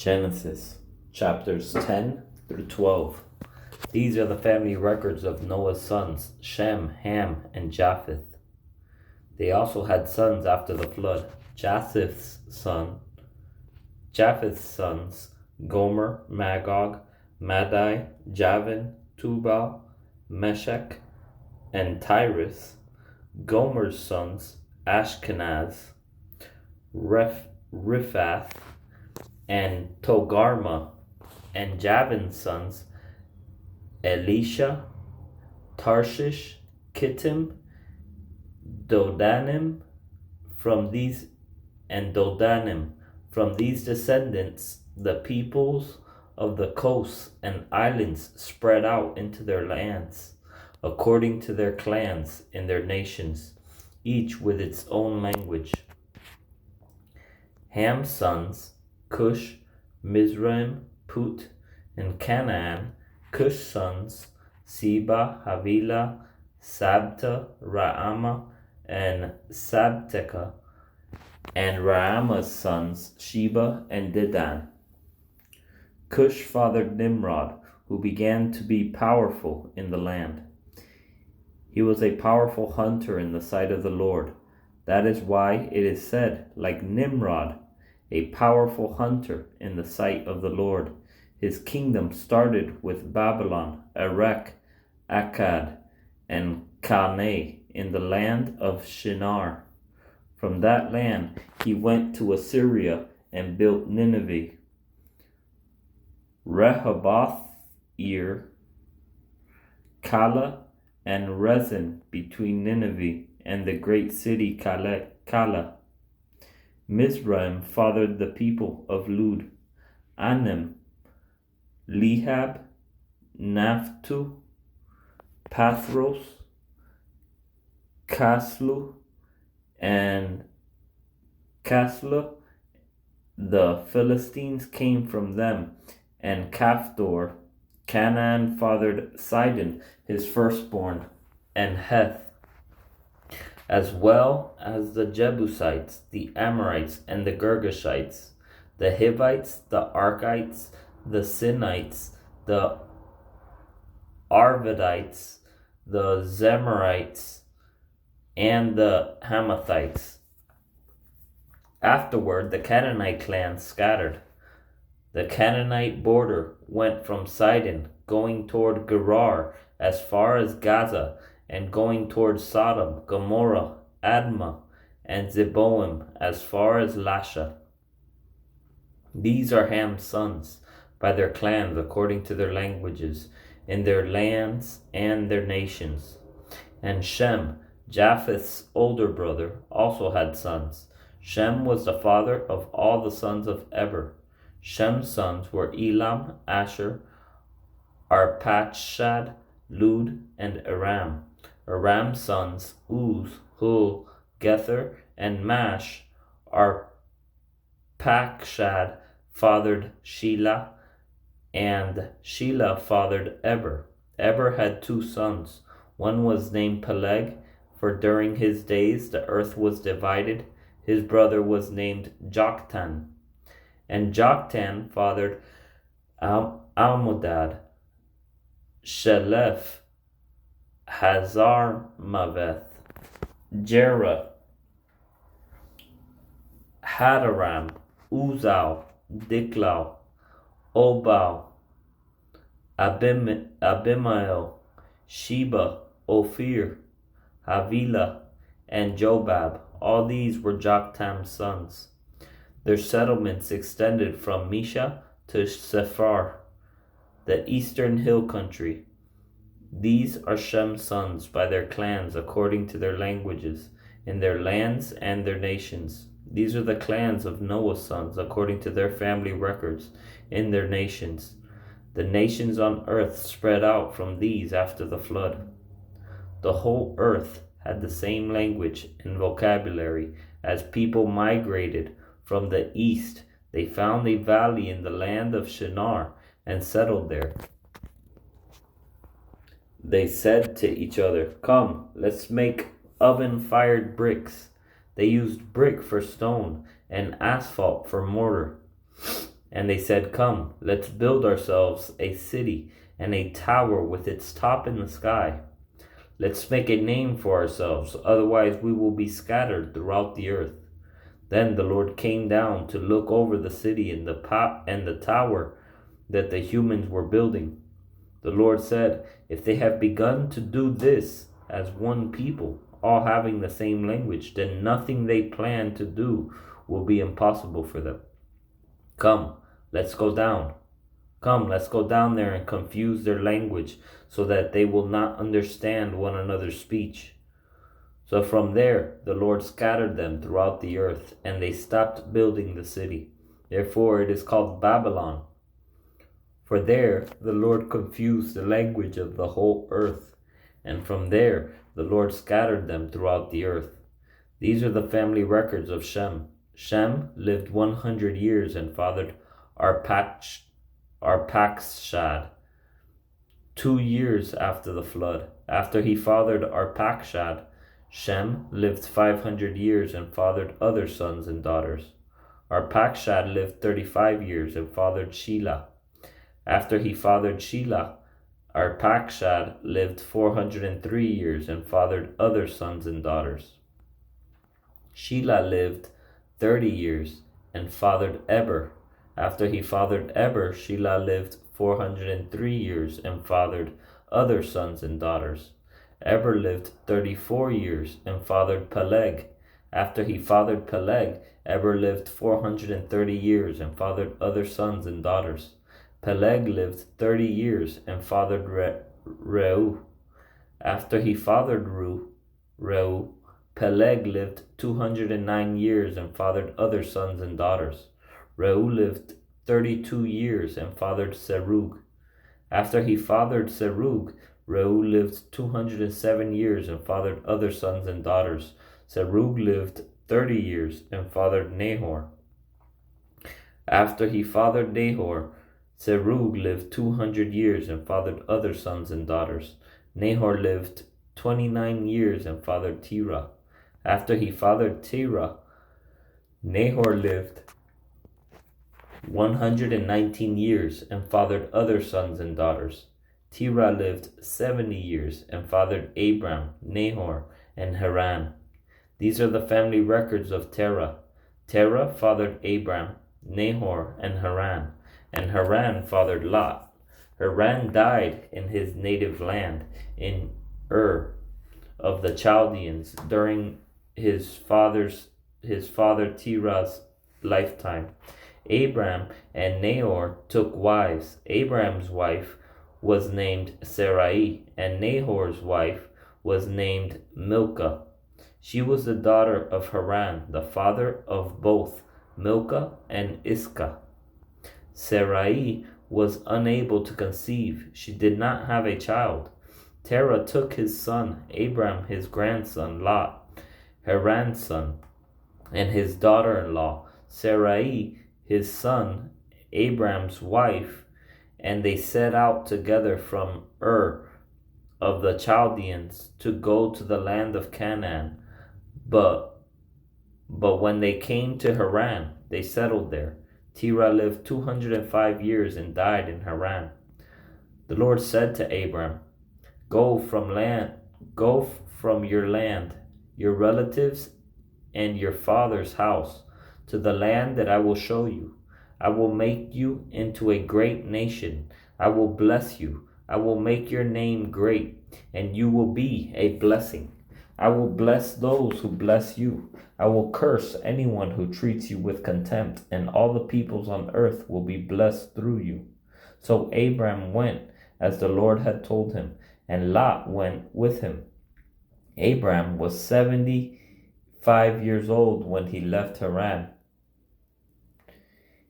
Genesis chapters 10 through 12. These are the family records of Noah's sons, Shem, Ham, and Japheth. They also had sons after the flood. Japheth's sons, Gomer, Magog, Madai, Javan, Tubal, Meshech, and Tyrus. Gomer's sons, Ashkenaz, Riphath, and Togarmah, and Javan's sons, Elisha, Tarshish, Kittim, Dodanim. From these descendants, the peoples of the coasts and islands spread out into their lands, according to their clans in their nations, each with its own language. Ham's sons, Cush, Mizraim, Put, and Canaan. Cush's sons, Seba, Havilah, Sabta, Raamah, and Sabteca, and Raamah's sons, Sheba and Dedan. Cush fathered Nimrod, who began to be powerful in the land. He was a powerful hunter in the sight of the Lord. That is why it is said, like Nimrod, a powerful hunter in the sight of the Lord. His kingdom started with Babylon, Erech, Akkad, and Calneh in the land of Shinar. From that land he went to Assyria and built Nineveh, Rehoboth-ir, Calah, and Rezin between Nineveh and the great city Calah. Mizraim fathered the people of Lud, Anim, Lehab, Naphtu, Pathros, Caslu, and Caslu. The Philistines came from them, and Caphtor. Canaan fathered Sidon, his firstborn, and Heth, as well as the Jebusites, the Amorites, and the Girgashites, the Hivites, the Arkites, the Sinites, the Arvadites, the Zemarites, and the Hamathites. Afterward, the Canaanite clans scattered. The Canaanite border went from Sidon, going toward Gerar as far as Gaza, and going toward Sodom, Gomorrah, Admah, and Zeboim as far as Lasha. These are Ham's sons, by their clans according to their languages, in their lands and their nations. And Shem, Japheth's older brother, also had sons. Shem was the father of all the sons of Eber. Shem's sons were Elam, Asher, Arpachshad, Lud, and Aram. Aram's sons, Uz, Hul, Gether, and Mash. Arpachshad fathered Shelah, and Shelah fathered Eber. Eber had two sons. One was named Peleg, for during his days the earth was divided. His brother was named Joktan. And Joktan fathered Almodad, Shelef, Hazarmaveth, Jerah, Hadaram, Uzal, Diklau, Obal, Abimael, Sheba, Ophir, Havilah, and Jobab. All these were Joktan's sons. Their settlements extended from Misha to Sephar, the eastern hill country. These are Shem's sons by their clans according to their languages, in their lands and their nations. These are the clans of Noah's sons according to their family records, in their nations. The nations on earth spread out from these after the flood. The whole earth had the same language and vocabulary. As people migrated from the east, they found a valley in the land of Shinar and settled there. They said to each other, "Come, let's make oven-fired bricks." They used brick for stone and asphalt for mortar. And they said, "Come, let's build ourselves a city and a tower with its top in the sky. Let's make a name for ourselves, otherwise we will be scattered throughout the earth." Then the Lord came down to look over the city and the tower that the humans were building. The Lord said, "If they have begun to do this as one people, all having the same language, then nothing they plan to do will be impossible for them. Come, let's go down. Come, let's go down there and confuse their language so that they will not understand one another's speech." So from there, the Lord scattered them throughout the earth, and they stopped building the city. Therefore, it is called Babylon. For there, the Lord confused the language of the whole earth, and from there, the Lord scattered them throughout the earth. These are the family records of Shem. Shem lived 100 years and fathered Arpachshad 2 years after the flood. After he fathered Arpachshad, Shem lived 500 years and fathered other sons and daughters. Arpachshad lived 35 years and fathered Shelah. After he fathered Shelah, Arpachshad lived 403 years and fathered other sons and daughters. Shelah lived 30 years and fathered Eber. After he fathered Eber, Shelah lived 403 years and fathered other sons and daughters. Eber lived 34 years and fathered Peleg. After he fathered Peleg, Eber lived 430 years and fathered other sons and daughters. Peleg lived 30 years and fathered Reu. After he fathered Reu, Peleg lived 209 years and fathered other sons and daughters. Reu lived 32 years and fathered Serug. After he fathered Serug, Reu lived 207 years and fathered other sons and daughters. Serug lived 30 years and fathered Nahor. After he fathered Nahor, Serug lived 200 years and fathered other sons and daughters. Nahor lived 29 years and fathered Terah. After he fathered Terah, Nahor lived 119 years and fathered other sons and daughters. Terah lived 70 years and fathered Abram, Nahor, and Haran. These are the family records of Terah. Terah fathered Abram, Nahor, and Haran Haran fathered Lot. Haran died in his native land, in Ur of the Chaldeans, during his father Terah's lifetime. Abram and Nahor took wives. Abram's wife was named Sarai, and Nahor's wife was named Milcah. She was the daughter of Haran, the father of both Milcah and Iscah. Sarai was unable to conceive. She did not have a child. Terah took his son, Abram his grandson, Lot, Haran's son, and his daughter-in-law, Sarai, his son, Abram's wife, and they set out together from Ur of the Chaldeans to go to the land of Canaan. But when they came to Haran, they settled there. Terah lived 205 years and died in Haran. The Lord said to Abram, Go from your land, your relatives, and your father's house, to the land that I will show you. I will make you into a great nation. I will bless you. I will make your name great, and you will be a blessing. I will bless those who bless you. I will curse anyone who treats you with contempt, and all the peoples on earth will be blessed through you. So Abram went as the Lord had told him, and Lot went with him. Abram was 75 years old when he left Haran.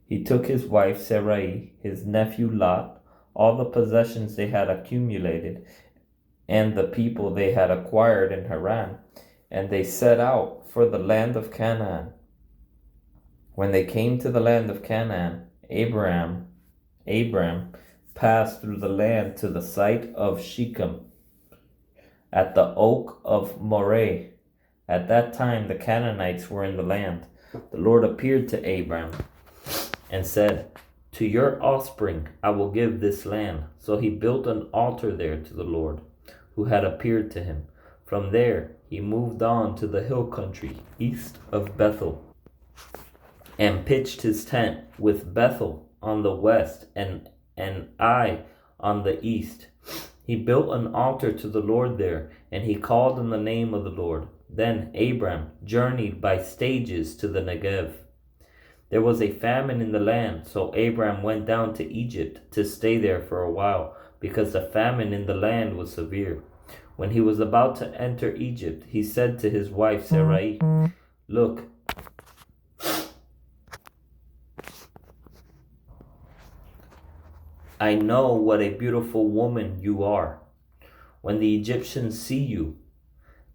He took his wife Sarai, his nephew Lot, all the possessions they had accumulated, and the people they had acquired in Haran, and they set out for the land of Canaan. When they came to the land of Canaan, Abram passed through the land to the site of Shechem, at the oak of Moreh. At that time the Canaanites were in the land. The Lord appeared to Abram and said, To your offspring I will give this land. So he built an altar there to the Lord, who had appeared to him. From there he moved on to the hill country east of Bethel, and pitched his tent with Bethel on the west and Ai on the east. He built an altar to the Lord there, and he called on the name of the Lord. Then Abram journeyed by stages to the Negev. There was a famine in the land, so Abram went down to Egypt to stay there for a while, because the famine in the land was severe. When he was about to enter Egypt, he said to his wife Sarai, "Look, I know what a beautiful woman you are. When the Egyptians see you,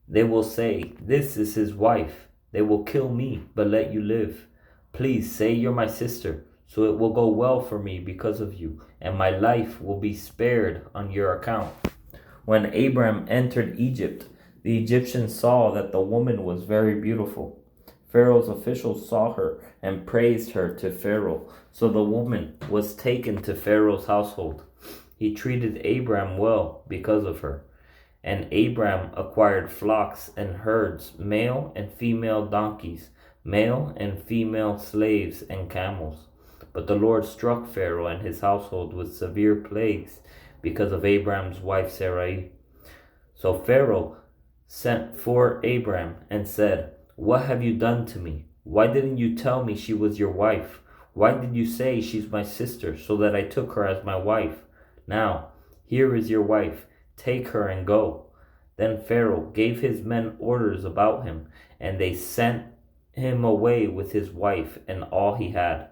they will say, 'This is his wife.' They will kill me, but let you live. Please say you're my sister, so it will go well for me because of you, and my life will be spared on your account." When Abram entered Egypt, the Egyptians saw that the woman was very beautiful. Pharaoh's officials saw her and praised her to Pharaoh, so the woman was taken to Pharaoh's household. He treated Abram well because of her. And Abram acquired flocks and herds, male and female donkeys, male and female slaves and camels. But the Lord struck Pharaoh and his household with severe plagues because of Abram's wife Sarai. So Pharaoh sent for Abram and said, "What have you done to me? Why didn't you tell me she was your wife? Why did you say she's my sister, so that I took her as my wife? Now, here is your wife. Take her and go." Then Pharaoh gave his men orders about him, and they sent him away with his wife and all he had.